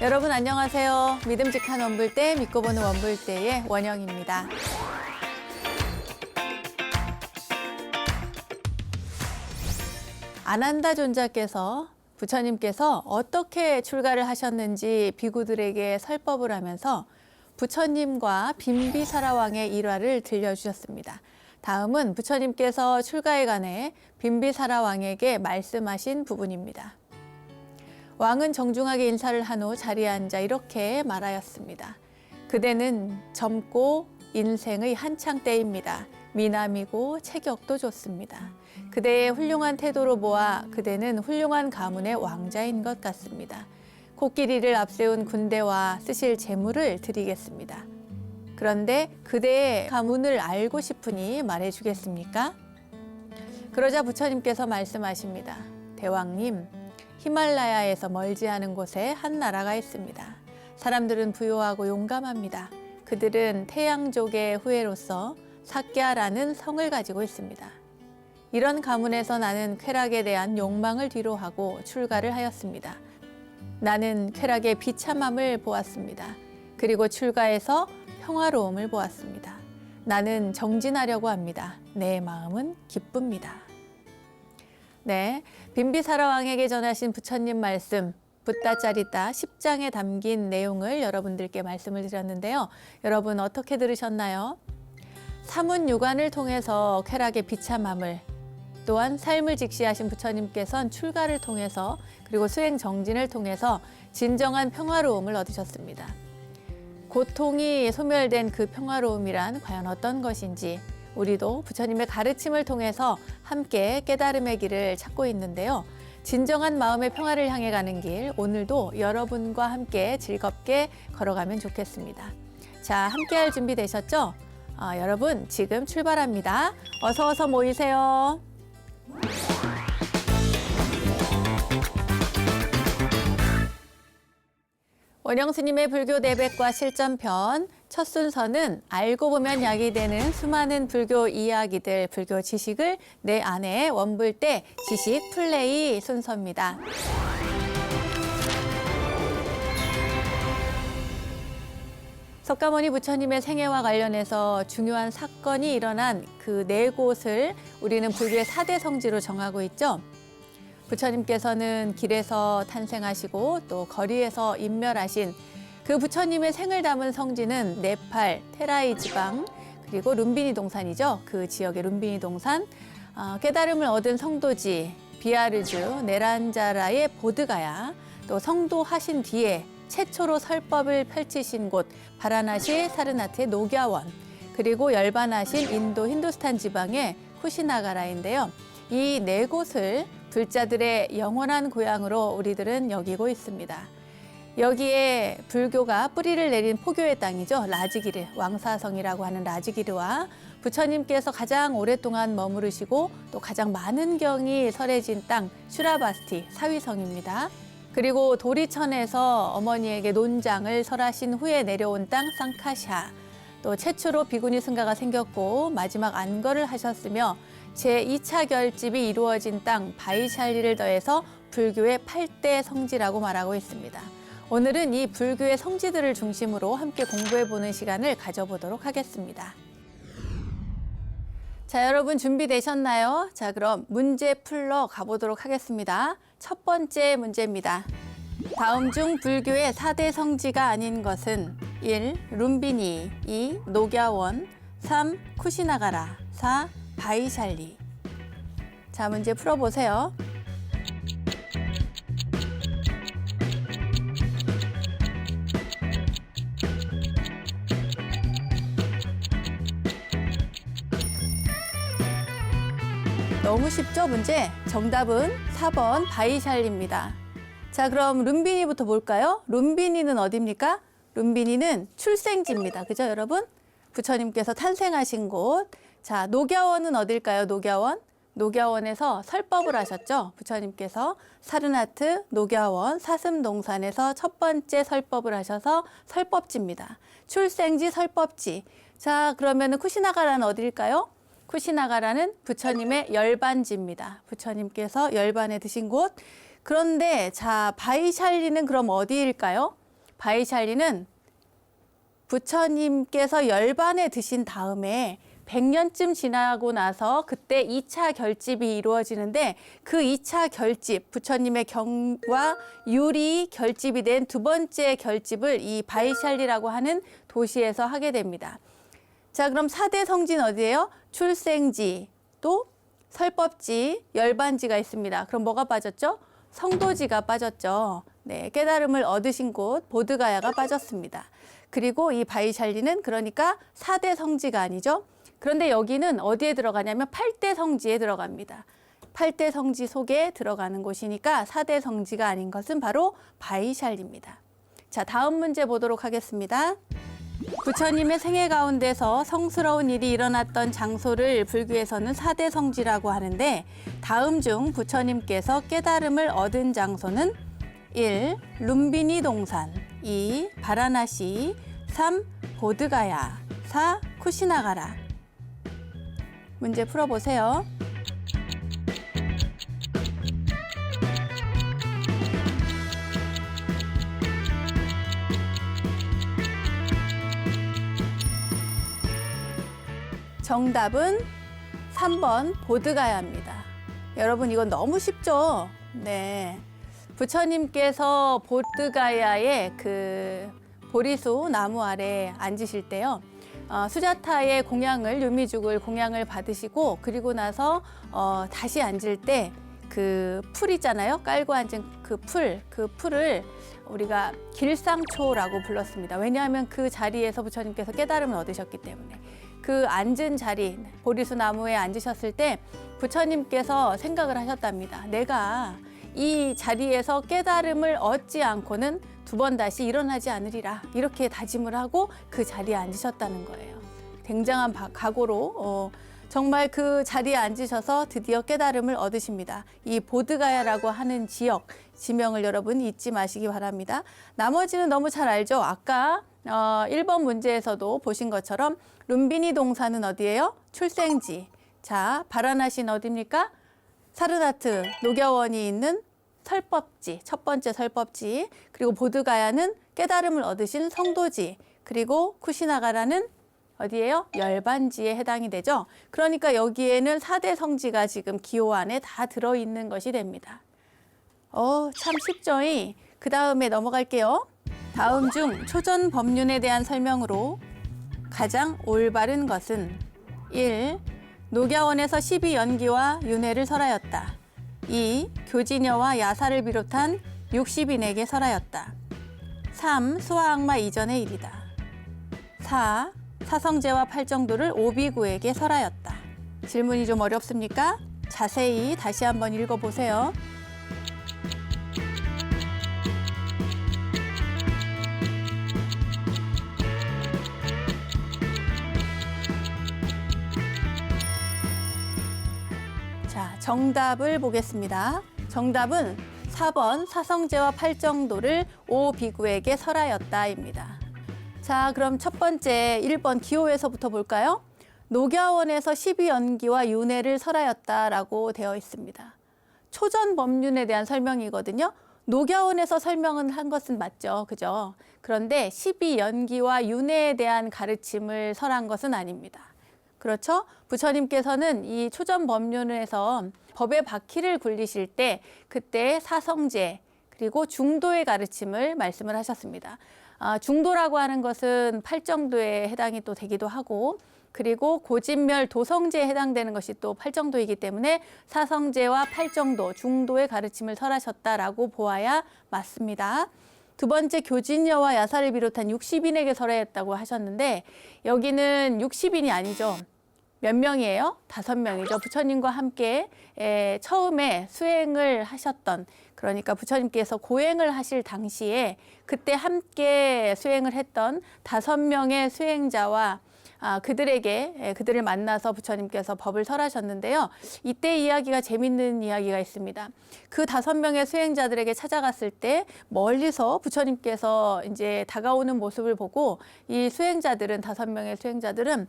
여러분 안녕하세요. 믿음직한 원불대, 믿고 보는 원불대의 원영입니다. 아난다 존자께서 부처님께서 어떻게 출가를 하셨는지 비구들에게 설법을 하면서 부처님과 빈비사라왕의 일화를 들려주셨습니다. 다음은 부처님께서 출가에 관해 빈비사라왕에게 말씀하신 부분입니다. 왕은 정중하게 인사를 한 후 자리에 앉아 이렇게 말하였습니다. 그대는 젊고 인생의 한창 때입니다. 미남이고 체격도 좋습니다. 그대의 훌륭한 태도로 보아 그대는 훌륭한 가문의 왕자인 것 같습니다. 코끼리를 앞세운 군대와 쓰실 재물을 드리겠습니다. 그런데 그대의 가문을 알고 싶으니 말해주겠습니까? 그러자 부처님께서 말씀하십니다. 대왕님, 히말라야에서 멀지 않은 곳에 한 나라가 있습니다. 사람들은 부유하고 용감합니다. 그들은 태양족의 후예로서 사꺄라는 성을 가지고 있습니다. 이런 가문에서 나는 쾌락에 대한 욕망을 뒤로하고 출가를 하였습니다. 나는 쾌락의 비참함을 보았습니다. 그리고 출가해서 평화로움을 보았습니다. 나는 정진하려고 합니다. 내 마음은 기쁩니다. 네, 빈비사라왕에게 전하신 부처님 말씀 붓다짜리따 10장에 담긴 내용을 여러분들께 말씀을 드렸는데요. 여러분 어떻게 들으셨나요? 사문유관을 통해서 쾌락의 비참함을, 또한 삶을 직시하신 부처님께서는 출가를 통해서 그리고 수행정진을 통해서 진정한 평화로움을 얻으셨습니다. 고통이 소멸된 그 평화로움이란 과연 어떤 것인지 우리도 부처님의 가르침을 통해서 함께 깨달음의 길을 찾고 있는데요. 진정한 마음의 평화를 향해 가는 길, 오늘도 여러분과 함께 즐겁게 걸어가면 좋겠습니다. 자, 함께 할 준비 되셨죠? 여러분 지금 출발합니다. 어서 모이세요. 원영스님의 불교 내백과 실전편 첫 순서는 알고 보면 약이 되는 수많은 불교 이야기들, 불교 지식을 내 안에 원불대 지식 플레이 순서입니다. 석가모니 부처님의 생애와 관련해서 중요한 사건이 일어난 그 네 곳을 우리는 불교의 4대 성지로 정하고 있죠. 부처님께서는 길에서 탄생하시고 또 거리에서 인멸하신 그 부처님의 생을 담은 성지는 네팔, 테라이 지방, 그리고 룸비니 동산이죠. 그 지역의 룸비니 동산, 깨달음을 얻은 성도지 비아르주, 네란자라의 보드가야, 또 성도하신 뒤에 최초로 설법을 펼치신 곳 바라나시 사르나트의 녹야원, 그리고 열반하신 인도 힌두스탄 지방의 쿠시나가라인데요. 이 네 곳을 불자들의 영원한 고향으로 우리들은 여기고 있습니다. 여기에 불교가 뿌리를 내린 포교의 땅이죠. 라지기르, 왕사성이라고 하는 라지기르와 부처님께서 가장 오랫동안 머무르시고 또 가장 많은 경이 설해진 땅 슈라바스티, 사위성입니다. 그리고 도리천에서 어머니에게 논장을 설하신 후에 내려온 땅 상카샤, 또 최초로 비구니 승가가 생겼고 마지막 안거를 하셨으며 제2차 결집이 이루어진 땅 바이샬리를 더해서 불교의 8대 성지라고 말하고 있습니다. 오늘은 이 불교의 성지들을 중심으로 함께 공부해보는 시간을 가져보도록 하겠습니다. 자, 여러분 준비되셨나요? 자, 그럼 문제 풀러 가보도록 하겠습니다. 첫 번째 문제입니다. 다음 중 불교의 4대 성지가 아닌 것은 1. 룸비니, 2. 녹야원, 3. 쿠시나가라, 4. 바이샬리. 자, 문제 풀어보세요. 너무 쉽죠, 문제? 정답은 4번 바이샬리입니다. 자, 그럼 룸비니부터 볼까요? 룸비니는 어디입니까? 룸비니는 출생지입니다. 그죠, 여러분? 부처님께서 탄생하신 곳. 자, 녹야원은 어딜까요? 녹야원? 녹야원에서 설법을 하셨죠. 부처님께서 사르나트, 녹야원, 사슴동산에서 첫 번째 설법을 하셔서 설법지입니다. 출생지, 설법지. 자, 그러면 쿠시나가라는 어딜까요? 쿠시나가라는 부처님의 열반지입니다. 부처님께서 열반에 드신 곳. 그런데 자, 바이샬리는 그럼 어디일까요? 바이샬리는 부처님께서 열반에 드신 다음에 100년쯤 지나고 나서 그때 2차 결집이 이루어지는데 그 2차 결집, 부처님의 경과 율이 결집이 된 두 번째 결집을 이 바이샬리라고 하는 도시에서 하게 됩니다. 자, 그럼 4대 성지는 어디예요? 출생지, 또 설법지, 열반지가 있습니다. 그럼 뭐가 빠졌죠? 성도지가 빠졌죠. 네, 깨달음을 얻으신 곳 보드가야가 빠졌습니다. 그리고 이 바이샬리는 그러니까 4대 성지가 아니죠. 그런데 여기는 어디에 들어가냐면 8대 성지에 들어갑니다. 8대 성지 속에 들어가는 곳이니까 4대 성지가 아닌 것은 바로 바이샬리입니다. 자, 다음 문제 보도록 하겠습니다. 부처님의 생애 가운데서 성스러운 일이 일어났던 장소를 불교에서는 4대 성지라고 하는데 다음 중 부처님께서 깨달음을 얻은 장소는 1. 룸비니 동산 2. 바라나시 3. 보드가야 4. 쿠시나가라. 문제 풀어보세요. 정답은 3번 보드가야입니다. 여러분 이건 너무 쉽죠? 네. 부처님께서 보드가야의 그 보리수 나무 아래 앉으실 때요. 수자타의 공양을 유미죽을 공양을 받으시고 그리고 나서 다시 앉을 때 그 풀 있잖아요. 깔고 앉은 그 풀을 우리가 길상초라고 불렀습니다. 왜냐하면 그 자리에서 부처님께서 깨달음을 얻으셨기 때문에 그 앉은 자리 보리수 나무에 앉으셨을 때 부처님께서 생각을 하셨답니다. 내가 이 자리에서 깨달음을 얻지 않고는 두 번 다시 일어나지 않으리라 이렇게 다짐을 하고 그 자리에 앉으셨다는 거예요. 굉장한 각오로 정말 그 자리에 앉으셔서 드디어 깨달음을 얻으십니다. 이 보드가야라고 하는 지명을 여러분 잊지 마시기 바랍니다. 나머지는 너무 잘 알죠. 아까 1번 문제에서도 보신 것처럼 룸비니 동산은 어디예요? 출생지. 자, 바라나시는 어디입니까? 사르나트 녹야원이 있는 설법지, 첫 번째 설법지. 그리고 보드가야는 깨달음을 얻으신 성도지. 그리고 쿠시나가라는 어디예요? 열반지에 해당이 되죠. 그러니까 여기에는 4대 성지가 지금 기호 안에 다 들어있는 것이 됩니다. 참 쉽죠? 그 다음에 넘어갈게요. 다음 중 초전 법륜에 대한 설명으로 가장 올바른 것은 1. 녹야원에서 12연기와 윤회를 설하였다. 2. 교진여와 야사를 비롯한 60인에게 설하였다. 3. 수화악마 이전의 일이다. 4. 사성제와 팔정도를 오비구에게 설하였다. 질문이 좀 어렵습니까? 자세히 다시 한번 읽어보세요. 자, 정답을 보겠습니다. 정답은 4번 사성제와 팔정도를 오비구에게 설하였다입니다. 자, 그럼 첫 번째 1번 기호에서부터 볼까요? 녹야원에서 12연기와 윤회를 설하였다라고 되어 있습니다. 초전 법륜에 대한 설명이거든요. 녹야원에서 설명을 한 것은 맞죠. 그죠? 그런데 12연기와 윤회에 대한 가르침을 설한 것은 아닙니다. 그렇죠? 부처님께서는 이 초전 법륜에서 법의 바퀴를 굴리실 때 그때 사성제 그리고 중도의 가르침을 말씀을 하셨습니다. 중도라고 하는 것은 팔정도에 해당이 또 되기도 하고 그리고 고진멸 도성제에 해당되는 것이 또 팔정도이기 때문에 사성제와 팔정도, 중도의 가르침을 설하셨다라고 보아야 맞습니다. 두 번째 교진여와 야사를 비롯한 60인에게 설하였다고 하셨는데 여기는 60인이 아니죠. 몇 명이에요? 5명이죠. 부처님과 함께 처음에 수행을 하셨던 그러니까 부처님께서 고행을 하실 당시에 그때 함께 수행을 했던 5명의 수행자와 그들을 만나서 부처님께서 법을 설하셨는데요. 이때 이야기가 재밌는 이야기가 있습니다. 그 5명의 수행자들에게 찾아갔을 때 멀리서 부처님께서 이제 다가오는 모습을 보고 이 수행자들은 5명의 수행자들은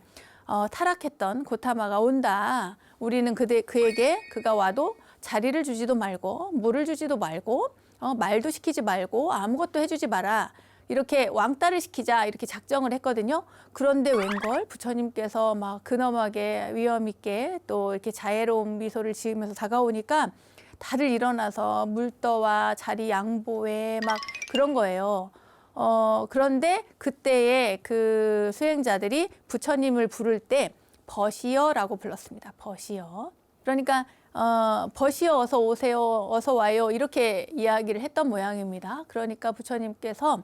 타락했던 고타마가 온다. 우리는 그에게 그가 와도 자리를 주지도 말고 물을 주지도 말고 말도 시키지 말고 아무것도 해주지 마라. 이렇게 왕따를 시키자 이렇게 작정을 했거든요. 그런데 웬걸 부처님께서 막 근엄하게 위엄 있게 또 이렇게 자애로운 미소를 지으면서 다가오니까 다들 일어나서 물떠와 자리 양보해 막 그런 거예요. 그런데 그때의 그 수행자들이 부처님을 부를 때 버시어라고 불렀습니다. 버시어. 그러니까 버시어 어서 오세요, 어서 와요 이렇게 이야기를 했던 모양입니다. 그러니까 부처님께서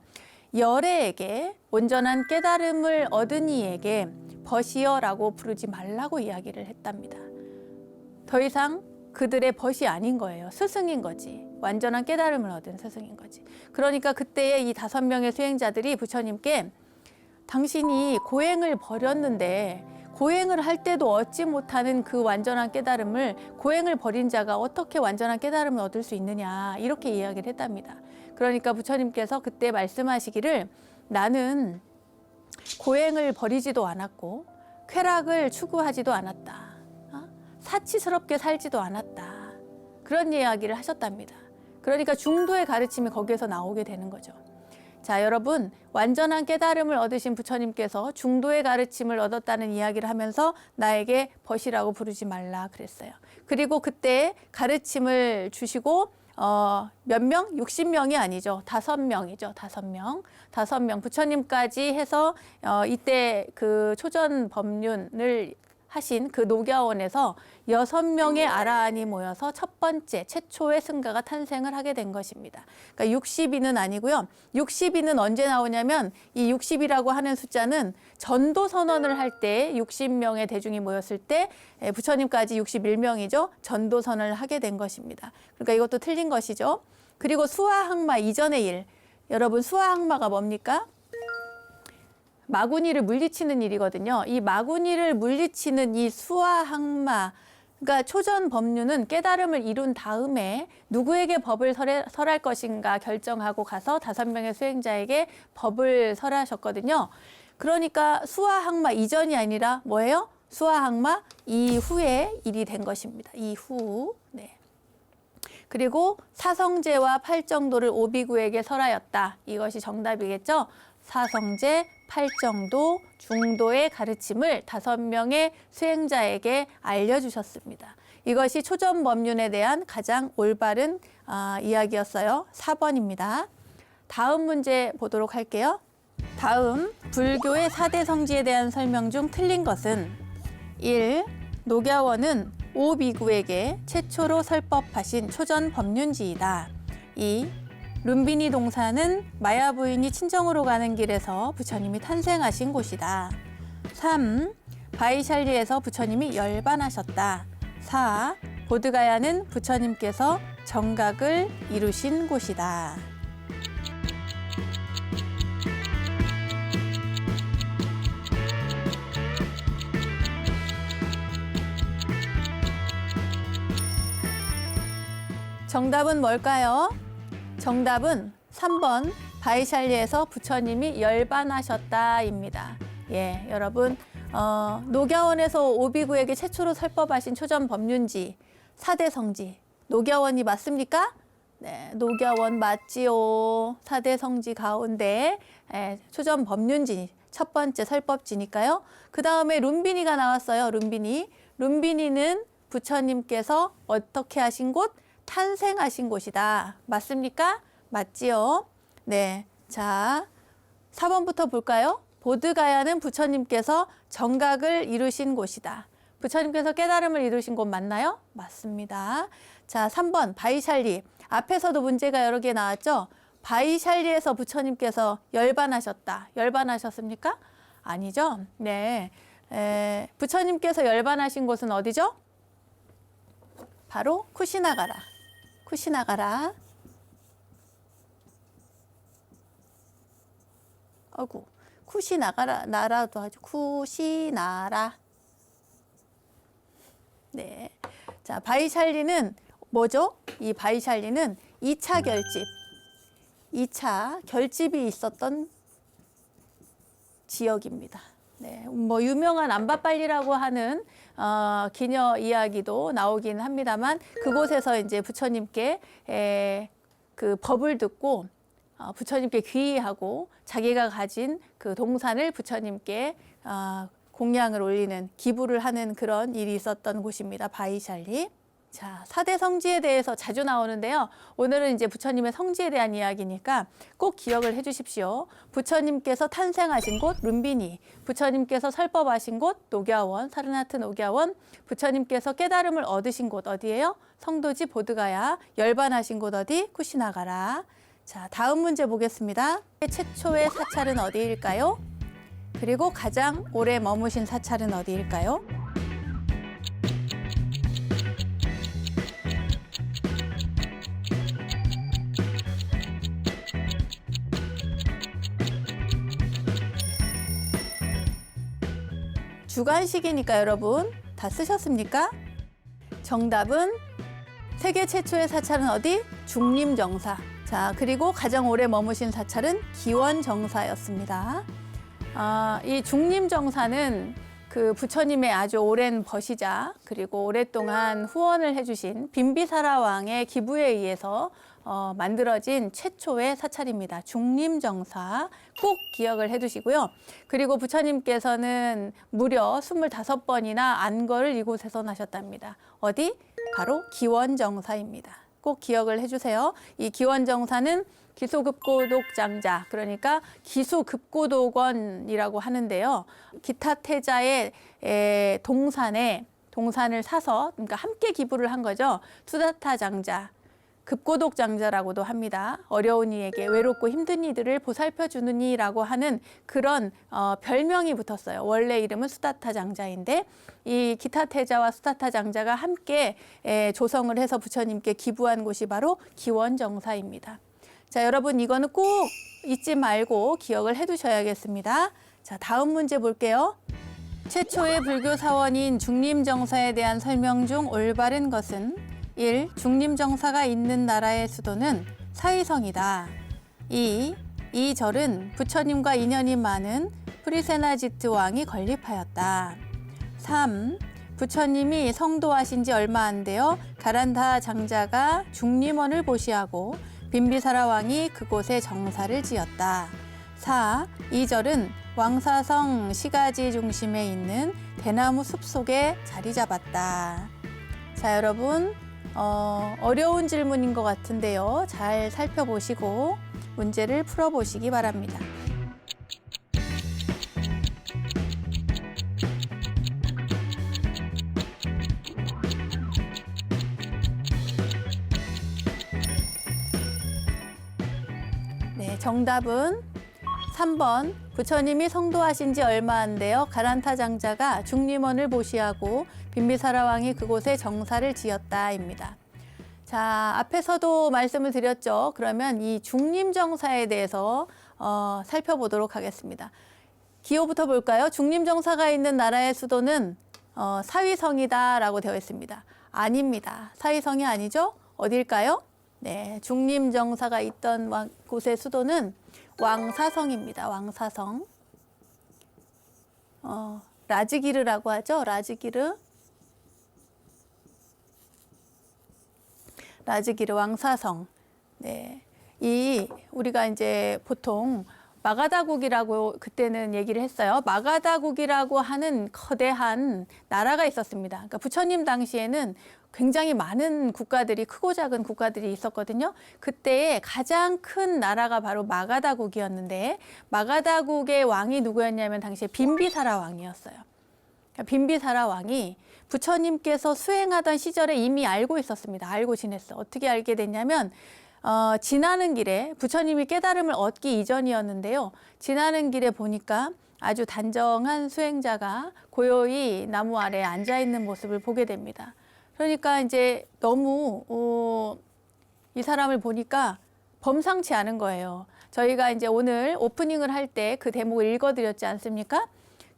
열애에게 온전한 깨달음을 얻은 이에게 버시어라고 부르지 말라고 이야기를 했답니다. 더 이상 그들의 벗이 아닌 거예요. 스승인 거지. 완전한 깨달음을 얻은 스승인 거지. 그러니까 그때의 이 5명의 수행자들이 부처님께 당신이 고행을 버렸는데 고행을 할 때도 얻지 못하는 그 완전한 깨달음을 고행을 버린 자가 어떻게 완전한 깨달음을 얻을 수 있느냐 이렇게 이야기를 했답니다. 그러니까 부처님께서 그때 말씀하시기를 나는 고행을 버리지도 않았고 쾌락을 추구하지도 않았다. 사치스럽게 살지도 않았다. 그런 이야기를 하셨답니다. 그러니까 중도의 가르침이 거기에서 나오게 되는 거죠. 자, 여러분 완전한 깨달음을 얻으신 부처님께서 중도의 가르침을 얻었다는 이야기를 하면서 나에게 벗이라고 부르지 말라 그랬어요. 그리고 그때 가르침을 주시고 몇 명? 60명이 아니죠. 5명이죠. 5명. 5명 부처님까지 해서 이때 그 초전 법륜을 하신 그 녹야원에서 6명의 아라한이 모여서 첫 번째 최초의 승가가 탄생을 하게 된 것입니다. 그러니까 60인은 아니고요. 60인은 언제 나오냐면 이 60이라고 하는 숫자는 전도 선언을 할 때 60명의 대중이 모였을 때 부처님까지 61명이죠. 전도 선언을 하게 된 것입니다. 그러니까 이것도 틀린 것이죠. 그리고 수화항마 이전의 일. 여러분 수화항마가 뭡니까? 마구니를 물리치는 일이거든요. 이 마구니를 물리치는 이 수화항마, 그러니까 초전 법륜은 깨달음을 이룬 다음에 누구에게 법을 설할 것인가 결정하고 가서 5명의 수행자에게 법을 설하셨거든요. 그러니까 수화항마 이전이 아니라 뭐예요? 수화항마 이후의 일이 된 것입니다. 이후. 네. 그리고 사성제와 팔정도를 오비구에게 설하였다. 이것이 정답이겠죠? 사성제, 팔정도, 중도의 가르침을 5명의 수행자에게 알려주셨습니다. 이것이 초전법륜에 대한 가장 올바른 이야기였어요. 4번입니다. 다음 문제 보도록 할게요. 다음 불교의 4대 성지에 대한 설명 중 틀린 것은 1. 녹야원은 오비구에게 최초로 설법하신 초전법륜지이다. 2. 룸비니 동산은 마야 부인이 친정으로 가는 길에서 부처님이 탄생하신 곳이다. 3. 바이샬리에서 부처님이 열반하셨다. 4. 보드가야는 부처님께서 정각을 이루신 곳이다. 정답은 뭘까요? 정답은 3번 바이샬리에서 부처님이 열반하셨다입니다. 예, 여러분 녹야원에서 오비구에게 최초로 설법하신 초전 법륜지 4대 성지 녹야원이 맞습니까? 네, 녹야원 맞지요. 4대 성지 가운데 초전 법륜지 첫 번째 설법지니까요. 그 다음에 룸비니가 나왔어요. 룸비니는 부처님께서 어떻게 하신 곳? 탄생하신 곳이다. 맞습니까? 맞지요? 네. 자, 4번부터 볼까요? 보드가야는 부처님께서 정각을 이루신 곳이다. 부처님께서 깨달음을 이루신 곳 맞나요? 맞습니다. 자, 3번 바이샬리. 앞에서도 문제가 여러 개 나왔죠? 바이샬리에서 부처님께서 열반하셨다. 열반하셨습니까? 아니죠? 네. 부처님께서 열반하신 곳은 어디죠? 바로 쿠시나가라. 쿠시나가라. 아이고, 쿠시나가라, 나라도 하죠. 쿠시나라. 네. 자, 바이샬리는 뭐죠? 이 바이샬리는 2차 결집. 2차 결집이 있었던 지역입니다. 네, 뭐 유명한 암바빨리라고 하는 기녀 이야기도 나오긴 합니다만 그곳에서 이제 부처님께 그 법을 듣고 부처님께 귀의하고 자기가 가진 그 동산을 부처님께 공양을 올리는 기부를 하는 그런 일이 있었던 곳입니다. 바이샬리. 자, 4대 성지에 대해서 자주 나오는데요. 오늘은 이제 부처님의 성지에 대한 이야기니까 꼭 기억을 해 주십시오. 부처님께서 탄생하신 곳 룸비니, 부처님께서 설법하신 곳 녹야원, 사르나트 녹야원, 부처님께서 깨달음을 얻으신 곳 어디예요? 성도지 보드가야, 열반하신 곳 어디? 쿠시나가라. 자, 다음 문제 보겠습니다. 최초의 사찰은 어디일까요? 그리고 가장 오래 머무신 사찰은 어디일까요? 주관식이니까 여러분 다 쓰셨습니까? 정답은 세계 최초의 사찰은 어디? 중림정사. 자, 그리고 가장 오래 머무신 사찰은 기원정사였습니다. 이 중림정사는 그 부처님의 아주 오랜 벗이자 그리고 오랫동안 후원을 해주신 빈비사라 왕의 기부에 의해서 만들어진 최초의 사찰입니다. 중림정사 꼭 기억을 해두시고요. 그리고 부처님께서는 무려 25번이나 안거를 이곳에서 나셨답니다. 어디? 바로 기원정사입니다. 꼭 기억을 해주세요. 이 기원정사는 기소급고독장자, 그러니까 기수급고독원이라고 하는데요. 기타 태자의 동산을 사서, 그러니까 함께 기부를 한 거죠. 수다타 장자, 급고독 장자라고도 합니다. 어려운 이에게 외롭고 힘든 이들을 보살펴 주는 이라고 하는 그런 별명이 붙었어요. 원래 이름은 수다타 장자인데 이 기타 태자와 수다타 장자가 함께 조성을 해서 부처님께 기부한 곳이 바로 기원정사입니다. 자, 여러분 이거는 꼭 잊지 말고 기억을 해 두셔야겠습니다. 자, 다음 문제 볼게요. 최초의 불교 사원인 중림정사에 대한 설명 중 올바른 것은 1. 중림정사가 있는 나라의 수도는 사위성이다. 2. 이 절은 부처님과 인연이 많은 프리세나지트 왕이 건립하였다. 3. 부처님이 성도하신 지 얼마 안 되어 가란다 장자가 중림원을 보시하고 빈비사라 왕이 그곳에 정사를 지었다. 4. 이 절은 왕사성 시가지 중심에 있는 대나무 숲 속에 자리 잡았다. 자, 여러분 어려운 질문인 것 같은데요. 잘 살펴보시고 문제를 풀어보시기 바랍니다. 네, 정답은 3번 부처님이 성도하신 지 얼마 안 되어 가란타 장자가 중림원을 보시하고 빈비사라 왕이 그곳에 정사를 지었다입니다. 자, 앞에서도 말씀을 드렸죠. 그러면 이 중림정사에 대해서 살펴보도록 하겠습니다. 기호부터 볼까요? 중림정사가 있는 나라의 수도는 사위성이다라고 되어 있습니다. 아닙니다. 사위성이 아니죠? 어딜까요? 네, 중림정사가 있던 곳의 수도는 왕사성입니다. 왕사성. 라즈기르라고 하죠. 라즈기르. 라즈기르 왕사성. 네. 우리가 이제 보통 마가다국이라고 그때는 얘기를 했어요. 마가다국이라고 하는 거대한 나라가 있었습니다. 그러니까 부처님 당시에는 굉장히 많은 국가들이, 크고 작은 국가들이 있었거든요. 그때의 가장 큰 나라가 바로 마가다국이었는데 마가다국의 왕이 누구였냐면 당시에 빈비사라 왕이었어요. 그러니까 빈비사라 왕이 부처님께서 수행하던 시절에 이미 알고 있었습니다. 알고 지냈어. 어떻게 알게 됐냐면 지나는 길에 부처님이 깨달음을 얻기 이전이었는데요. 지나는 길에 보니까 아주 단정한 수행자가 고요히 나무 아래에 앉아 있는 모습을 보게 됩니다. 그러니까 이제 너무 이 사람을 보니까 범상치 않은 거예요. 저희가 이제 오늘 오프닝을 할 때 그 대목을 읽어드렸지 않습니까?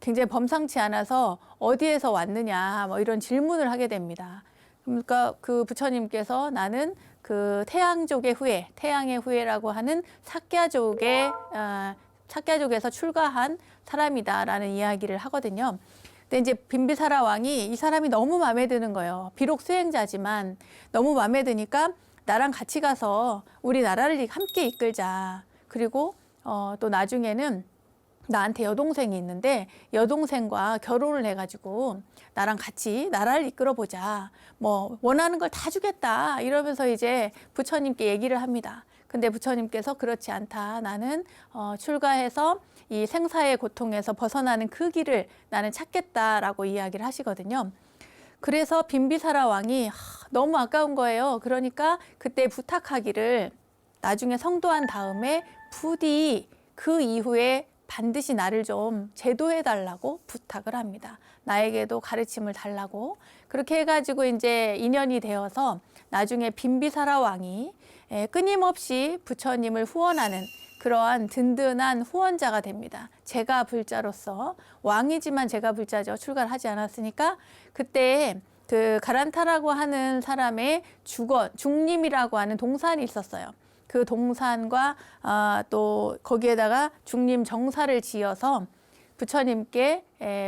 굉장히 범상치 않아서 어디에서 왔느냐 뭐 이런 질문을 하게 됩니다. 그러니까 그 부처님께서 나는 그 태양족의 후예, 태양의 후예라고 하는 삭야족에서 출가한 사람이다라는 이야기를 하거든요. 근데 이제 빈비사라 왕이 이 사람이 너무 마음에 드는 거예요. 비록 수행자지만 너무 마음에 드니까 나랑 같이 가서 우리 나라를 함께 이끌자. 그리고 또 나중에는 나한테 여동생이 있는데 여동생과 결혼을 해가지고 나랑 같이 나라를 이끌어보자. 뭐 원하는 걸 다 주겠다. 이러면서 이제 부처님께 얘기를 합니다. 근데 부처님께서 그렇지 않다. 나는 출가해서 이 생사의 고통에서 벗어나는 그 길을 나는 찾겠다라고 이야기를 하시거든요. 그래서 빈비사라 왕이 너무 아까운 거예요. 그러니까 그때 부탁하기를 나중에 성도한 다음에 부디 그 이후에 반드시 나를 좀 제도해 달라고 부탁을 합니다. 나에게도 가르침을 달라고. 그렇게 해가지고 이제 인연이 되어서 나중에 빈비사라 왕이 끊임없이 부처님을 후원하는 그러한 든든한 후원자가 됩니다. 제가 불자로서 왕이지만 제가 불자죠. 출가를 하지 않았으니까. 그때 그 가란타라고 하는 사람의 중림이라고 하는 동산이 있었어요. 그 동산과 또 거기에다가 중림 정사를 지어서 부처님께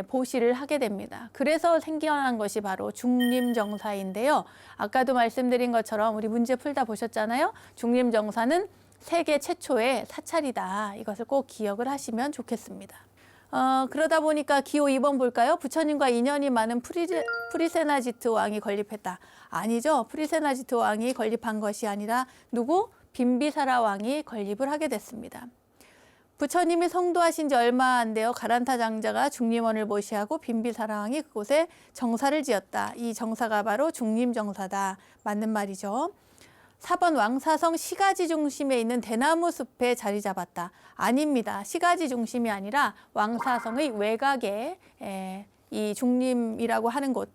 보시를 하게 됩니다. 그래서 생겨난 것이 바로 중림정사인데요. 아까도 말씀드린 것처럼 우리 문제 풀다 보셨잖아요. 중림정사는 세계 최초의 사찰이다. 이것을 꼭 기억을 하시면 좋겠습니다. 그러다 보니까 기호 2번 볼까요? 부처님과 인연이 많은 프리세나지트 왕이 건립했다. 아니죠. 프리세나지트 왕이 건립한 것이 아니라 누구? 빈비사라 왕이 건립을 하게 됐습니다. 부처님이 성도하신 지 얼마 안 되어 가란타 장자가 중림원을 모시하고 빈비사라 왕이 그곳에 정사를 지었다. 이 정사가 바로 중림정사다. 맞는 말이죠. 4번 왕사성 시가지 중심에 있는 대나무 숲에 자리 잡았다. 아닙니다. 시가지 중심이 아니라 왕사성의 외곽에 이 중림이라고 하는 곳.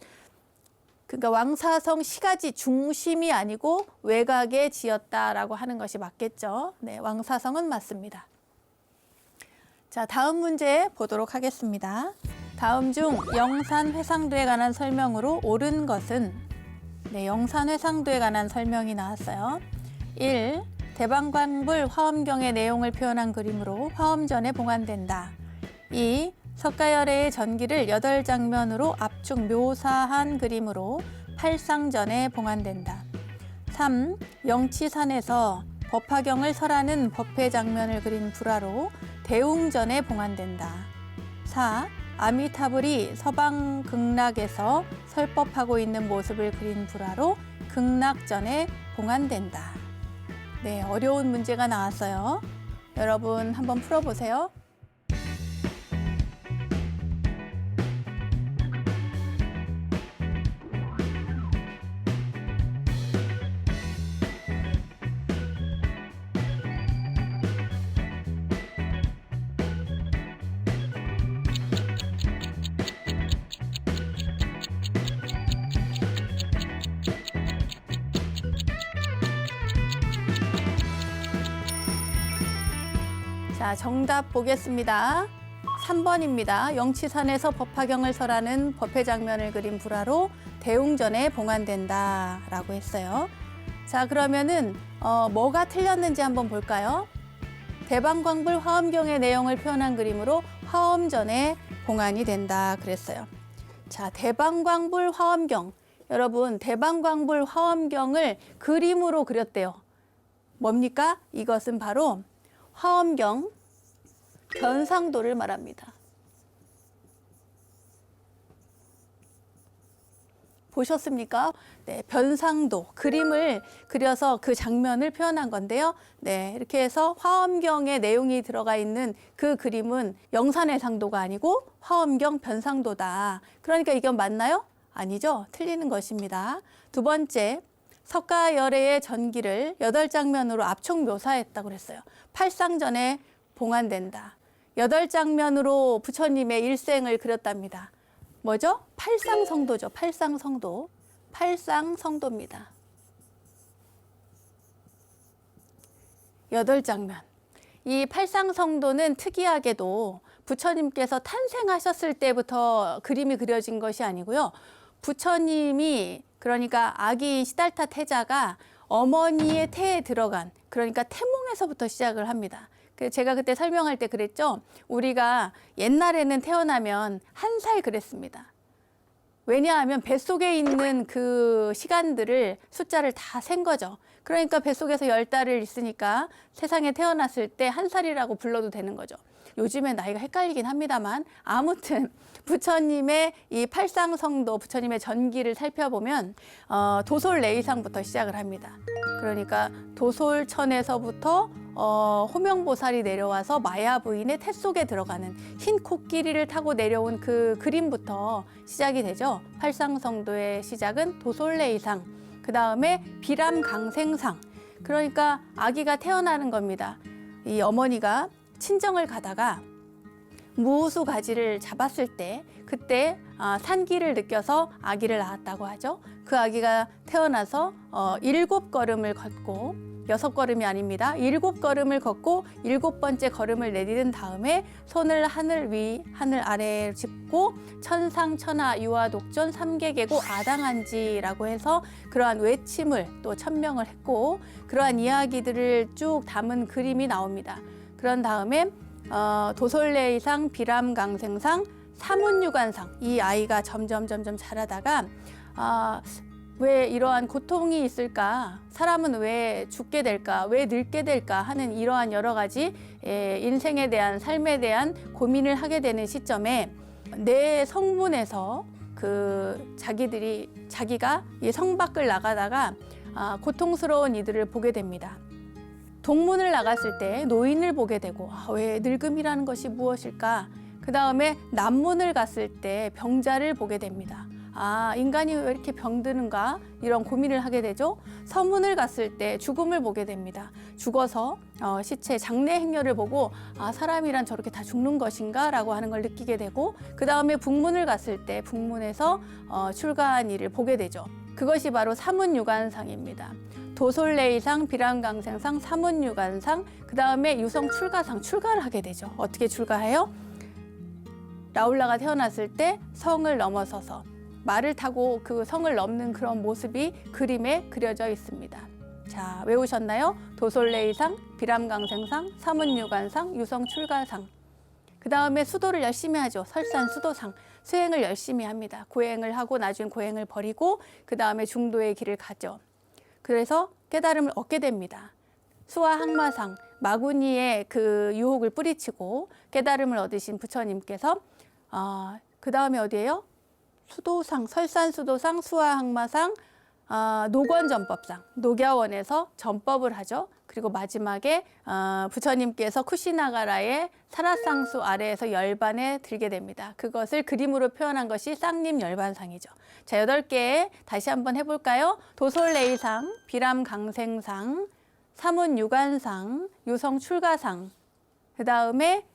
그러니까 왕사성 시가지 중심이 아니고 외곽에 지었다라고 하는 것이 맞겠죠. 네, 왕사성은 맞습니다. 자, 다음 문제 보도록 하겠습니다. 다음 중 영산회상도에 관한 설명으로 옳은 것은? 네, 영산회상도에 관한 설명이 나왔어요. 1. 대방광불 화엄경의 내용을 표현한 그림으로 화엄전에 봉안된다. 2. 석가열애의 전기를 8장면으로 압축 묘사한 그림으로 팔상전에 봉안된다. 3. 영치산에서 법화경을 설하는 법회 장면을 그린 불화로 대웅전에 봉안된다. 4. 아미타불이 서방 극락에서 설법하고 있는 모습을 그린 불화로 극락전에 봉안된다. 네, 어려운 문제가 나왔어요. 여러분 한번 풀어보세요. 자, 정답 보겠습니다. 3번입니다. 영치산에서 법화경을 설하는 법회 장면을 그린 불화로 대웅전에 봉안된다 라고 했어요. 자, 그러면은 뭐가 틀렸는지 한번 볼까요? 대방광불 화엄경의 내용을 표현한 그림으로 화엄전에 봉안이 된다 그랬어요. 자, 대방광불 화엄경. 여러분, 대방광불 화엄경을 그림으로 그렸대요. 뭡니까? 이것은 바로 화엄경 변상도를 말합니다. 보셨습니까? 네, 변상도 그림을 그려서 그 장면을 표현한 건데요. 네, 이렇게 해서 화엄경의 내용이 들어가 있는 그 그림은 영산회상도가 아니고 화엄경 변상도다. 그러니까 이건 맞나요? 아니죠. 틀리는 것입니다. 두 번째, 석가열애의 전기를 8장면으로 압축 묘사했다고 그랬어요. 팔상전에 봉안된다. 8장면으로 부처님의 일생을 그렸답니다. 뭐죠? 팔상성도죠. 팔상성도. 팔상성도입니다. 8장면. 이 팔상성도는 특이하게도 부처님께서 탄생하셨을 때부터 그림이 그려진 것이 아니고요. 부처님이 그러니까 아기 시달타 태자가 어머니의 태에 들어간 그러니까 태몽에서부터 시작을 합니다. 제가 그때 설명할 때 그랬죠. 우리가 옛날에는 태어나면 1살 그랬습니다. 왜냐하면 뱃속에 있는 그 시간들을 숫자를 다 센 거죠. 그러니까 뱃속에서 10달을 있으니까 세상에 태어났을 때 1살이라고 불러도 되는 거죠. 요즘에 나이가 헷갈리긴 합니다만 아무튼 부처님의 이 팔상성도, 부처님의 전기를 살펴보면 도솔레이상부터 시작을 합니다. 그러니까 도솔천에서부터 호명보살이 내려와서 마야 부인의 태 속에 들어가는 흰 코끼리를 타고 내려온 그 그림부터 시작이 되죠. 팔상성도의 시작은 도솔레이상, 그 다음에 비람강생상, 그러니까 아기가 태어나는 겁니다. 이 어머니가 친정을 가다가 무우수 가지를 잡았을 때 그때 산기를 느껴서 아기를 낳았다고 하죠. 그 아기가 태어나서 7걸음을 걷고 6걸음이 아닙니다. 7걸음을 걷고 7번째 걸음을 내딛은 다음에 손을 하늘 위, 하늘 아래에 짚고 천상, 천하, 유아, 독존, 삼계계고, 아당한지라고 해서 그러한 외침을 또 천명을 했고 그러한 이야기들을 쭉 담은 그림이 나옵니다. 그런 다음에 도솔레이상, 비람강생상, 사문유관상, 이 아이가 점점 자라다가 왜 이러한 고통이 있을까? 사람은 왜 죽게 될까? 왜 늙게 될까? 하는 이러한 여러 가지 인생에 대한, 삶에 대한 고민을 하게 되는 시점에 내 성문에서 자기가 이 성 밖을 나가다가 고통스러운 이들을 보게 됩니다. 동문을 나갔을 때 노인을 보게 되고 왜 늙음이라는 것이 무엇일까? 그 다음에 남문을 갔을 때 병자를 보게 됩니다. 인간이 왜 이렇게 병드는가? 이런 고민을 하게 되죠. 서문을 갔을 때 죽음을 보게 됩니다. 죽어서 시체, 장례 행렬을 보고 사람이란 저렇게 다 죽는 것인가? 라고 하는 걸 느끼게 되고 그 다음에 북문을 갔을 때 북문에서 출가한 일을 보게 되죠. 그것이 바로 사문유관상입니다. 도솔레이상, 비람강생상, 사문유관상, 그 다음에 유성 출가상, 출가를 하게 되죠. 어떻게 출가해요? 라울라가 태어났을 때 성을 넘어서서 말을 타고 그 성을 넘는 그런 모습이 그림에 그려져 있습니다. 자, 외우셨나요? 도솔레이상, 비람강생상, 사문유관상, 유성 출가상. 그 다음에 수도를 열심히 하죠. 설산수도상. 수행을 열심히 합니다. 고행을 하고 나중 고행을 버리고 그 다음에 중도의 길을 가죠. 그래서 깨달음을 얻게 됩니다. 수화항마상, 마구니의 그 유혹을 뿌리치고 깨달음을 얻으신 부처님께서 그 다음에 어디예요? 수도상, 설산수도상, 수화항마상, 녹원전법상, 녹야원에서 전법을 하죠. 그리고 마지막에 부처님께서 쿠시나가라의 사라상수 아래에서 열반에 들게 됩니다. 그것을 그림으로 표현한 것이 쌍림열반상이죠. 자, 8개 다시 한번 해볼까요? 도솔레이상, 비람강생상, 사문유관상, 유성출가상, 그 다음에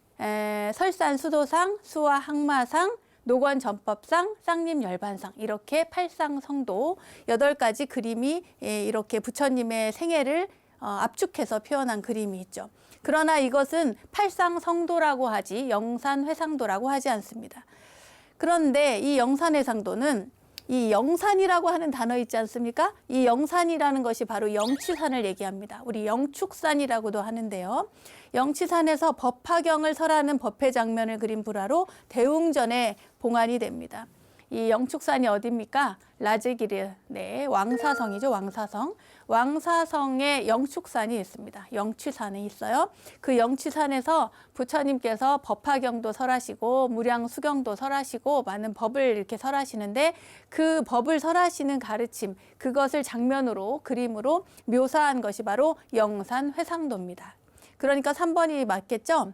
설산수도상, 수화항마상, 녹원전법상, 쌍림열반상, 이렇게 팔상성도 8가지 그림이 이렇게 부처님의 생애를 압축해서 표현한 그림이 있죠. 그러나 이것은 팔상성도라고 하지 영산회상도라고 하지 않습니다. 그런데 이 영산회상도는 이 영산이라고 하는 단어 있지 않습니까? 이 영산이라는 것이 바로 영취산을 얘기합니다. 우리 영축산이라고도 하는데요. 영취산에서 법화경을 설하는 법회 장면을 그린 불화로 대웅전에 봉안이 됩니다. 이 영축산이 어디입니까? 라즈기르, 왕사성이죠, 왕사성. 왕사성에 영축산이 있습니다. 영취산에 있어요. 그 영취산에서 부처님께서 법화경도 설하시고 무량수경도 설하시고 많은 법을 이렇게 설하시는데 그 법을 설하시는 가르침, 그것을 장면으로, 그림으로 묘사한 것이 바로 영산회상도입니다. 그러니까 3번이 맞겠죠?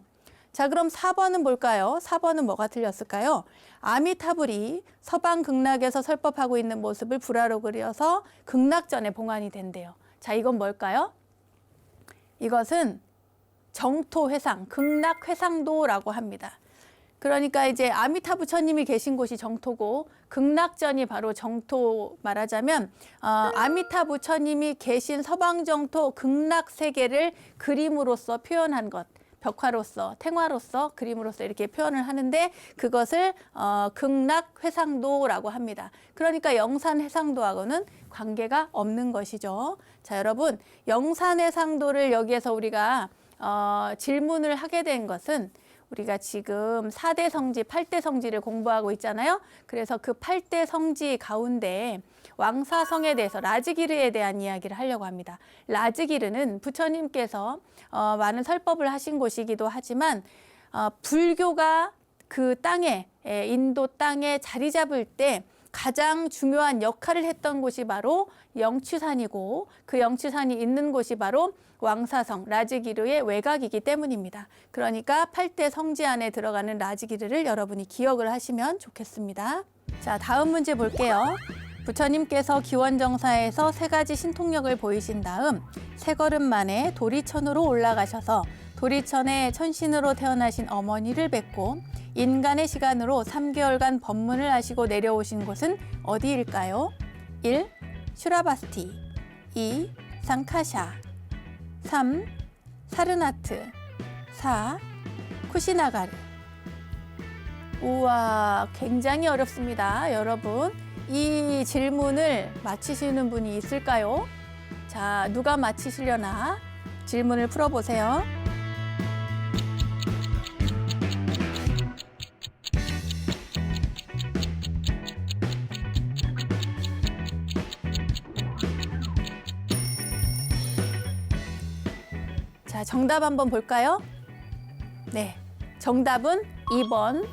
자, 그럼 4번은 뭘까요? 4번은 뭐가 틀렸을까요? 아미타불이 서방 극락에서 설법하고 있는 모습을 불화로 그려서 극락전에 봉안이 된대요. 자, 이건 뭘까요? 이것은 정토회상, 극락회상도라고 합니다. 그러니까 이제 아미타 부처님이 계신 곳이 정토고 극락전이 바로 정토 말하자면 아미타 부처님이 계신 서방정토 극락세계를 그림으로써 표현한 것. 벽화로서, 탱화로서, 그림으로서 이렇게 표현을 하는데 그것을 극락회상도라고 합니다. 그러니까 영산회상도하고는 관계가 없는 것이죠. 자, 여러분, 영산회상도를 여기에서 우리가 질문을 하게 된 것은 우리가 지금 4대 성지, 8대 성지를 공부하고 있잖아요. 그래서 그 8대 성지 가운데 왕사성에 대해서 라즈기르에 대한 이야기를 하려고 합니다. 라즈기르는 부처님께서 많은 설법을 하신 곳이기도 하지만 불교가 그 땅에, 인도 땅에 자리 잡을 때 가장 중요한 역할을 했던 곳이 바로 영취산이고, 그 영취산이 있는 곳이 바로 왕사성 라즈기르의 외곽이기 때문입니다. 그러니까 8대 성지 안에 들어가는 라즈기르를 여러분이 기억을 하시면 좋겠습니다. 자, 다음 문제 볼게요. 부처님께서 기원정사에서 3가지 신통력을 보이신 다음 3걸음 만에 도리천으로 올라가셔서 도리천에 천신으로 태어나신 어머니를 뵙고 인간의 시간으로 3개월간 법문을 하시고 내려오신 곳은 어디일까요? 1. 슈라바스티, 2. 상카샤, 3. 사르나트, 4. 쿠시나가르. 우와, 굉장히 어렵습니다. 여러분, 이 질문을 맞히시는 분이 있을까요? 자, 누가 맞히시려나? 질문을 풀어보세요. 자, 정답 한번 볼까요? 네, 정답은 2번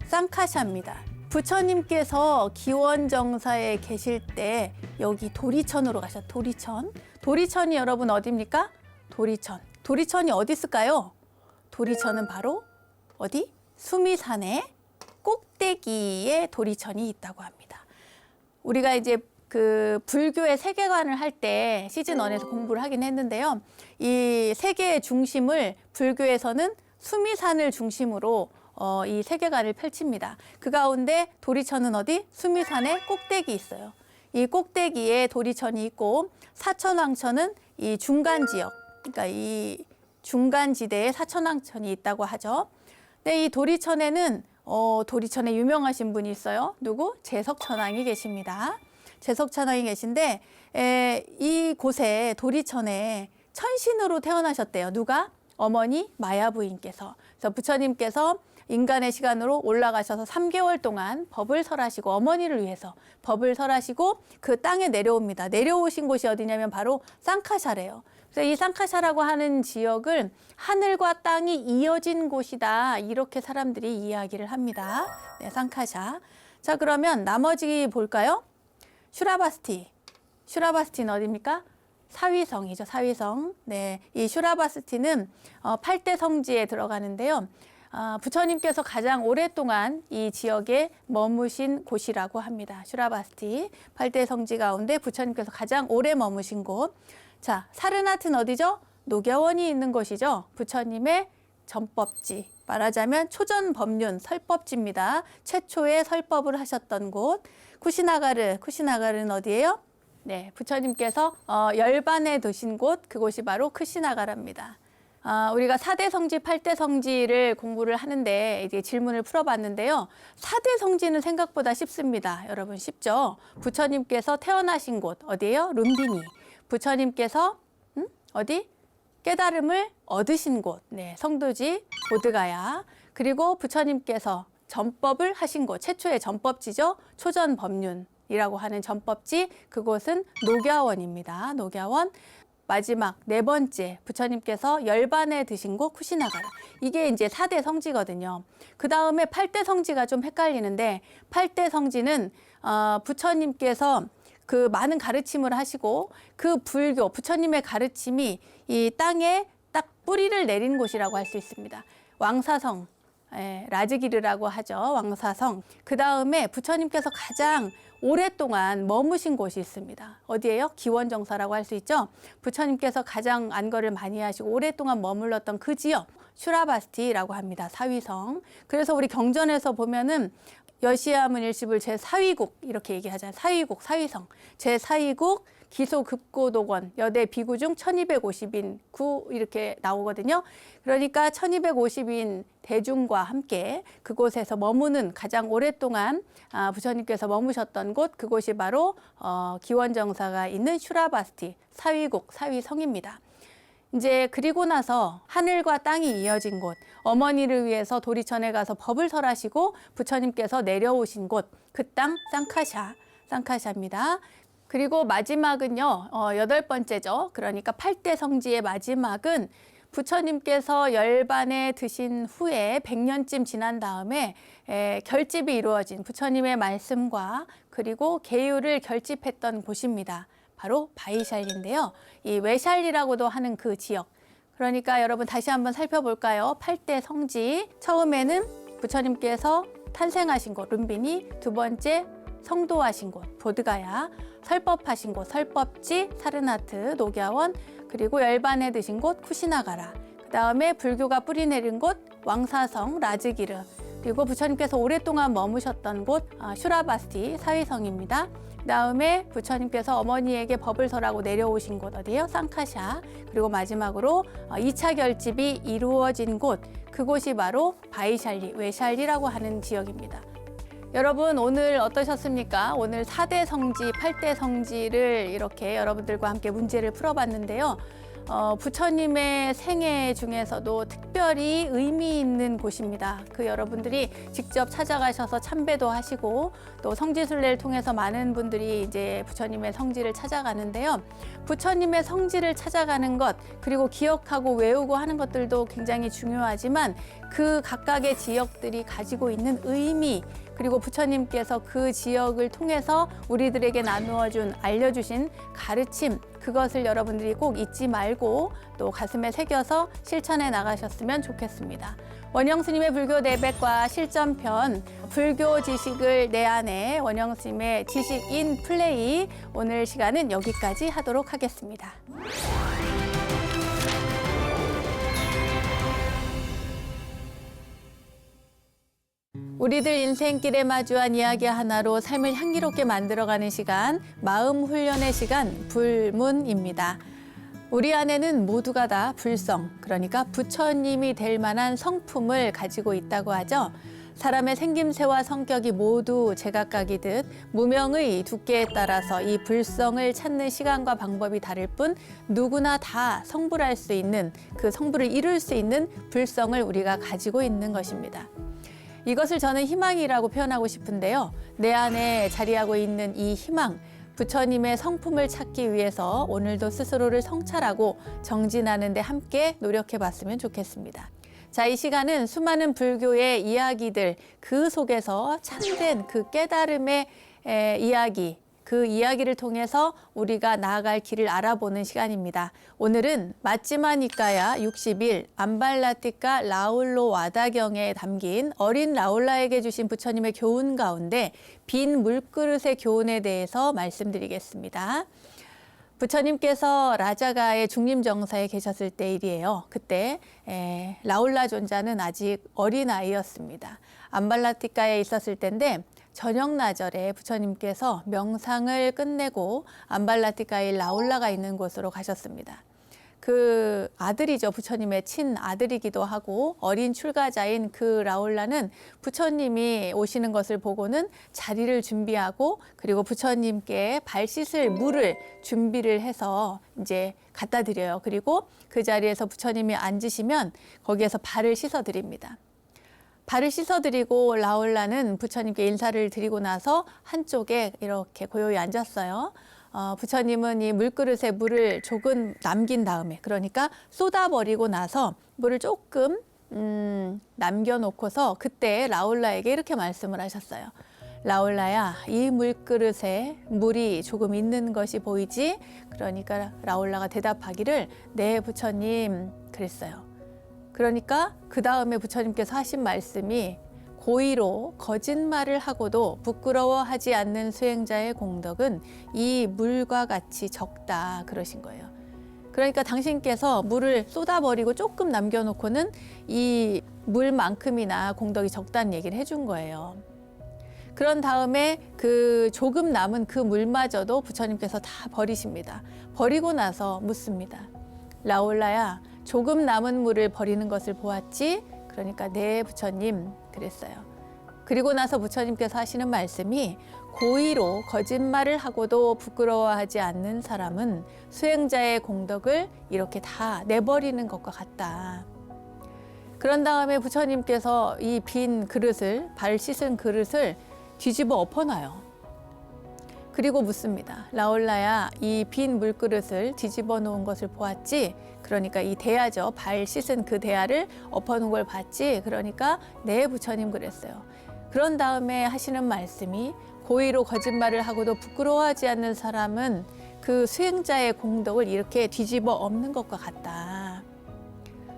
쌍카샤입니다. 부처님께서 기원정사에 계실 때 여기 도리천으로 가셨. 도리천. 도리천이 여러분 어디입니까? 도리천. 도리천이 어디 있을까요? 도리천은 바로 어디? 수미산의 꼭대기에 도리천이 있다고 합니다. 우리가 이제 그 불교의 세계관을 할 때 시즌 1에서 공부를 하긴 했는데요. 이 세계의 중심을 불교에서는 수미산을 중심으로 이 세계관을 펼칩니다. 그 가운데 도리천은 어디? 수미산의 꼭대기 있어요. 이 꼭대기에 도리천이 있고 사천왕천은 이 중간 지역, 그러니까 이 중간 지대에 사천왕천이 있다고 하죠. 근데 이 도리천에는 도리천에 유명하신 분이 있어요. 누구? 제석천왕이 계십니다. 제석천왕이 계신데 이 곳에 도리천에 천신으로 태어나셨대요. 누가? 어머니 마야 부인께서. 그래서 부처님께서 인간의 시간으로 올라가셔서 3개월 동안 법을 설하시고 어머니를 위해서 법을 설하시고 그 땅에 내려옵니다. 내려오신 곳이 어디냐면 바로 쌍카샤래요. 그래서 이 쌍카샤라고 하는 지역을 하늘과 땅이 이어진 곳이다. 이렇게 사람들이 이야기를 합니다. 네, 쌍카샤. 자, 그러면 나머지 볼까요? 슈라바스티. 슈라바스티는 어디입니까? 사위성이죠. 사위성. 네, 이 슈라바스티는 8대 성지에 들어가는데요. 부처님께서 가장 오랫동안 이 지역에 머무신 곳이라고 합니다. 슈라바스티. 8대 성지 가운데 부처님께서 가장 오래 머무신 곳. 자, 사르나트는 어디죠? 녹야원이 있는 곳이죠. 부처님의 전법지. 말하자면 초전법륜 설법지입니다. 최초의 설법을 하셨던 곳. 쿠시나가르. 쿠시나가르는 어디예요? 네, 부처님께서 열반에 두신 곳, 그곳이 바로 쿠시나가라입니다. 우리가 4대 성지, 8대 성지를 공부를 하는데 이제 질문을 풀어봤는데요. 4대 성지는 생각보다 쉽습니다. 여러분 쉽죠? 부처님께서 태어나신 곳 어디예요? 룸비니. 부처님께서 어디? 깨달음을 얻으신 곳, 네, 성도지 보드가야. 그리고 부처님께서 전법을 하신 곳, 최초의 전법지죠. 초전법륜이라고 하는 전법지, 그곳은 녹야원입니다. 녹야원. 마지막 4번째 부처님께서 열반에 드신 곳 쿠시나가라. 이게 이제 4대 성지거든요. 그 다음에 8대 성지가 좀 헷갈리는데 8대 성지는 부처님께서 그 많은 가르침을 하시고 그 불교, 부처님의 가르침이 이 땅에 딱 뿌리를 내린 곳이라고 할 수 있습니다. 왕사성, 라즈기르라고 하죠. 왕사성. 그 다음에 부처님께서 가장 오랫동안 머무신 곳이 있습니다. 어디예요? 기원정사라고 할 수 있죠. 부처님께서 가장 안거를 많이 하시고 오랫동안 머물렀던 그 지역, 슈라바스티라고 합니다. 사위성. 그래서 우리 경전에서 보면은 여시야문 일시불 제4위국 이렇게 얘기하잖아요. 사위국, 사위성. 제4위국 기소급고독원 여대 비구 중 1250인 구 이렇게 나오거든요. 그러니까 1250인 대중과 함께 그곳에서 머무는 가장 오랫동안 부처님께서 머무셨던 곳, 그곳이 바로 기원정사가 있는 슈라바스티 사위국, 사위성입니다. 이제 그리고 나서 하늘과 땅이 이어진 곳, 어머니를 위해서 도리천에 가서 법을 설하시고 부처님께서 내려오신 곳, 그 땅 쌍카샤입니다. 그리고 마지막은요, 8번째죠. 그러니까 8대 성지의 마지막은 부처님께서 열반에 드신 후에 100년쯤 지난 다음에 결집이 이루어진 부처님의 말씀과 그리고 계율을 결집했던 곳입니다. 바로 바이샬리인데요. 이 외샬리라고도 하는 그 지역. 그러니까 여러분 다시 한번 살펴볼까요? 8대 성지. 처음에는 부처님께서 탄생하신 곳 룸비니, 두 번째 성도하신 곳 보드가야, 설법하신 곳 설법지 사르나트 녹야원, 그리고 열반에 드신 곳 쿠시나가라, 그 다음에 불교가 뿌리내린 곳 왕사성 라즈기르, 그리고 부처님께서 오랫동안 머무셨던 곳 슈라바스티 사위성입니다. 그 다음에 부처님께서 어머니에게 법을 설하고 내려오신 곳 어디예요? 쌍카샤. 그리고 마지막으로 2차 결집이 이루어진 곳, 그곳이 바로 바이샬리, 외샬리라고 하는 지역입니다. 여러분 오늘 어떠셨습니까? 오늘 4대 성지, 8대 성지를 이렇게 여러분들과 함께 문제를 풀어봤는데요. 부처님의 생애 중에서도 특별히 의미 있는 곳입니다. 그 여러분들이 직접 찾아가셔서 참배도 하시고 또 성지순례를 통해서 많은 분들이 이제 부처님의 성지를 찾아가는데요. 부처님의 성지를 찾아가는 것, 그리고 기억하고 외우고 하는 것들도 굉장히 중요하지만 그 각각의 지역들이 가지고 있는 의미, 그리고 부처님께서 그 지역을 통해서 우리들에게 나누어준, 알려주신 가르침, 그것을 여러분들이 꼭 잊지 말고 또 가슴에 새겨서 실천해 나가셨으면 좋겠습니다. 원영 스님의 불교 내백과 실전편, 불교 지식을 내 안에 원영 스님의 지식인 플레이, 오늘 시간은 여기까지 하도록 하겠습니다. 우리들 인생길에 마주한 이야기 하나로 삶을 향기롭게 만들어가는 시간, 마음 훈련의 시간, 불문입니다. 우리 안에는 모두가 다 불성, 그러니까 부처님이 될 만한 성품을 가지고 있다고 하죠. 사람의 생김새와 성격이 모두 제각각이듯 무명의 두께에 따라서 이 불성을 찾는 시간과 방법이 다를 뿐 누구나 다 성불할 수 있는, 그 성불을 이룰 수 있는 불성을 우리가 가지고 있는 것입니다. 이것을 저는 희망이라고 표현하고 싶은데요. 내 안에 자리하고 있는 이 희망, 부처님의 성품을 찾기 위해서 오늘도 스스로를 성찰하고 정진하는 데 함께 노력해 봤으면 좋겠습니다. 자, 이 시간은 수많은 불교의 이야기들, 그 속에서 참된 그 깨달음의 이야기, 그 이야기를 통해서 우리가 나아갈 길을 알아보는 시간입니다. 오늘은 마찌마 니까야 60일 암발라티카 라울로 와다경에 담긴 어린 라울라에게 주신 부처님의 교훈 가운데 빈 물그릇의 교훈에 대해서 말씀드리겠습니다. 부처님께서 라자가의 중림정사에 계셨을 때 일이에요. 그때 라울라 존자는 아직 어린아이였습니다. 암발라티카에 있었을 때인데 저녁 나절에 부처님께서 명상을 끝내고 암발라티카의 라울라가 있는 곳으로 가셨습니다. 그 아들이죠. 부처님의 친아들이기도 하고 어린 출가자인 그 라울라는 부처님이 오시는 것을 보고는 자리를 준비하고 그리고 부처님께 발 씻을 물을 준비를 해서 이제 갖다 드려요. 그리고 그 자리에서 부처님이 앉으시면 거기에서 발을 씻어 드립니다. 발을 씻어드리고 라울라는 부처님께 인사를 드리고 나서 한쪽에 이렇게 고요히 앉았어요. 부처님은 이 물그릇에 물을 조금 남긴 다음에, 그러니까 쏟아버리고 나서 물을 조금 남겨놓고서 그때 라울라에게 이렇게 말씀을 하셨어요. 라울라야, 이 물그릇에 물이 조금 있는 것이 보이지? 그러니까 라울라가 대답하기를 네 부처님, 그랬어요. 그러니까 그 다음에 부처님께서 하신 말씀이 고의로 거짓말을 하고도 부끄러워하지 않는 수행자의 공덕은 이 물과 같이 적다, 그러신 거예요. 그러니까 당신께서 물을 쏟아버리고 조금 남겨놓고는 이 물만큼이나 공덕이 적다는 얘기를 해준 거예요. 그런 다음에 그 조금 남은 그 물마저도 부처님께서 다 버리십니다. 버리고 나서 묻습니다. 라울라야, 조금 남은 물을 버리는 것을 보았지? 그러니까 네 부처님, 그랬어요. 그리고 나서 부처님께서 하시는 말씀이 고의로 거짓말을 하고도 부끄러워하지 않는 사람은 수행자의 공덕을 이렇게 다 내버리는 것과 같다. 그런 다음에 부처님께서 이 빈 그릇을, 발 씻은 그릇을 뒤집어 엎어놔요. 그리고 묻습니다. 라울라야, 이 빈 물그릇을 뒤집어 놓은 것을 보았지? 그러니까 이 대야죠. 발 씻은 그 대야를 엎어놓은 걸 봤지? 그러니까 네, 부처님 그랬어요. 그런 다음에 하시는 말씀이 고의로 거짓말을 하고도 부끄러워하지 않는 사람은 그 수행자의 공덕을 이렇게 뒤집어 엎는 것과 같다.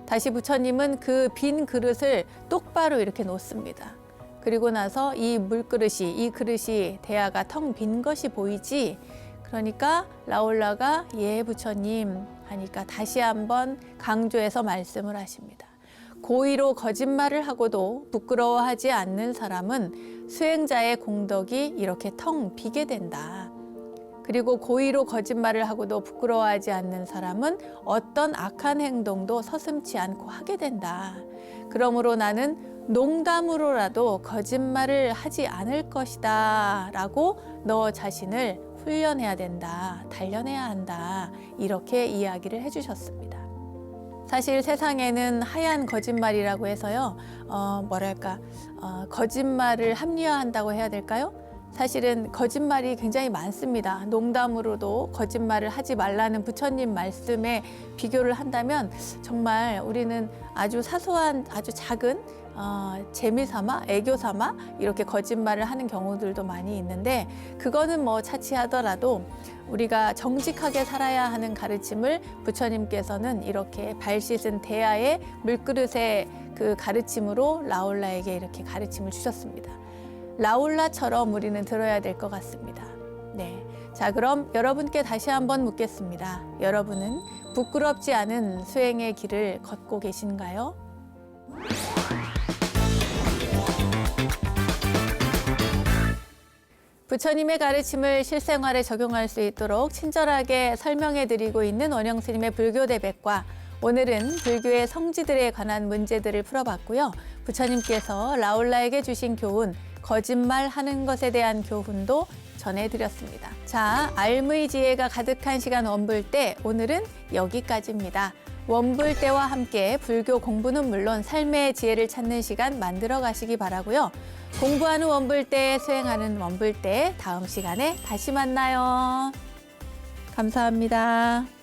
다시 부처님은 그 빈 그릇을 똑바로 이렇게 놓습니다. 그리고 나서 이 물그릇이, 이 그릇이 대야가 텅 빈 것이 보이지? 그러니까 라울라가 예, 부처님 하니까 다시 한번 강조해서 말씀을 하십니다. 고의로 거짓말을 하고도 부끄러워하지 않는 사람은 수행자의 공덕이 이렇게 텅 비게 된다. 그리고 고의로 거짓말을 하고도 부끄러워하지 않는 사람은 어떤 악한 행동도 서슴지 않고 하게 된다. 그러므로 나는 농담으로라도 거짓말을 하지 않을 것이다 라고 너 자신을 훈련해야 된다, 단련해야 한다, 이렇게 이야기를 해주셨습니다. 사실 세상에는 하얀 거짓말이라고 해서요, 거짓말을 합리화한다고 해야 될까요? 사실은 거짓말이 굉장히 많습니다. 농담으로도 거짓말을 하지 말라는 부처님 말씀에 비교를 한다면 정말 우리는 아주 사소한, 아주 작은 재미삼아, 애교삼아 이렇게 거짓말을 하는 경우들도 많이 있는데, 그거는 뭐 차치하더라도 우리가 정직하게 살아야 하는 가르침을 부처님께서는 이렇게 발 씻은 대야의 물그릇의 그 가르침으로 라울라에게 이렇게 가르침을 주셨습니다. 라울라처럼 우리는 들어야 될 것 같습니다. 네. 자, 그럼 여러분께 다시 한번 묻겠습니다. 여러분은 부끄럽지 않은 수행의 길을 걷고 계신가요? 부처님의 가르침을 실생활에 적용할 수 있도록 친절하게 설명해 드리고 있는 원영 스님의 불교 대백과, 오늘은 불교의 성지들에 관한 문제들을 풀어봤고요. 부처님께서 라울라에게 주신 교훈, 거짓말하는 것에 대한 교훈도 전해드렸습니다. 자, 알무의 지혜가 가득한 시간 원불대, 오늘은 여기까지입니다. 원불대와 함께 불교 공부는 물론 삶의 지혜를 찾는 시간 만들어 가시기 바라고요. 공부하는 원불대, 수행하는 원불대, 다음 시간에 다시 만나요. 감사합니다.